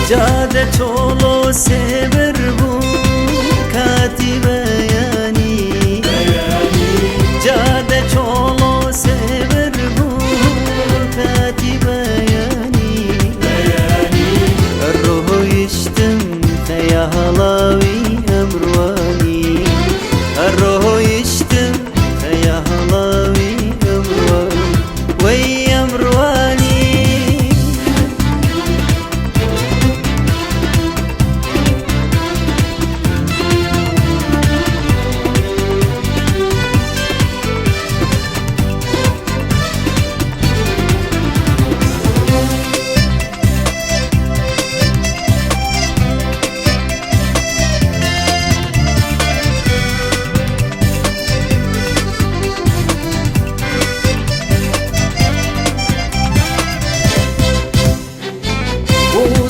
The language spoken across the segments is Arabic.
جاده چولو سبر بو کاتی بیانی جاده چولو سبر بو کاتی بیانی الروح يشتم خيالاوي امرواني الروح يشتم خيالاوي امرواني وي امرواني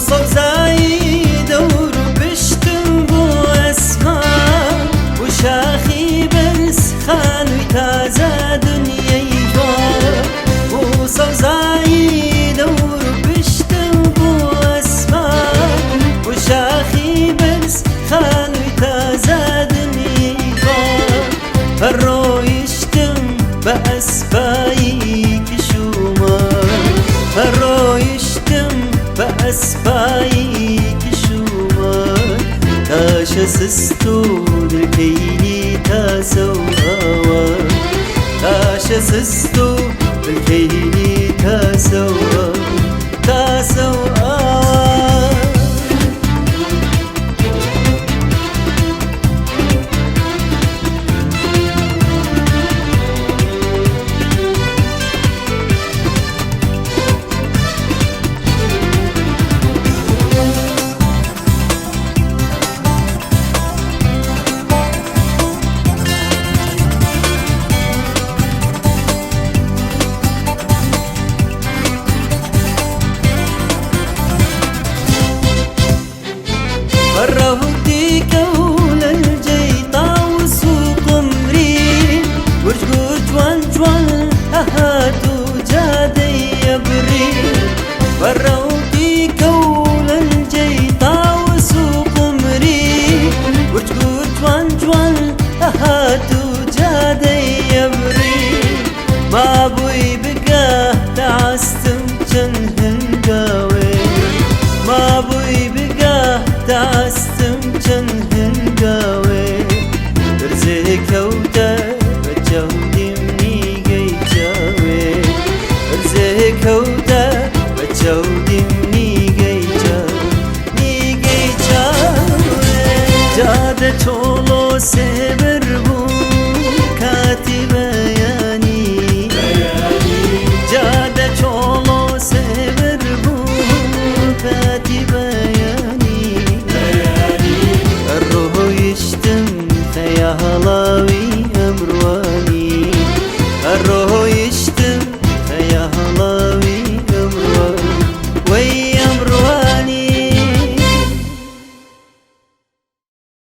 وصوزاي دور بشتم بو اسماء وشاخي برس خانوي تازا دنياي جوار وصوزاي دور بشتم بو اسماء وشاخي برس خانوي تازا دنياي جوار فرو يشتم بأسفاي كشومار فرو يشتم بأسفاي كشومار تاشا سستور الكيلي تاسو هوا تاشا سستور الكيلي تاسو تاسو فرهودي كول الجيطة وسوق مريم ورجوج جوان جوان هاتو جادي بريم فرهودي كول الجيطة وسوق مريم ورجوج جوان جوان هاتو جادي بريم ما بوي بقى تعستم جنهن قاوي ما بوي بقى تعستم جنهن قاوي برزي كوتا بجودي مني قيجاوي برزي كوتا بجودي مني قيجاوي جادة چولو سبر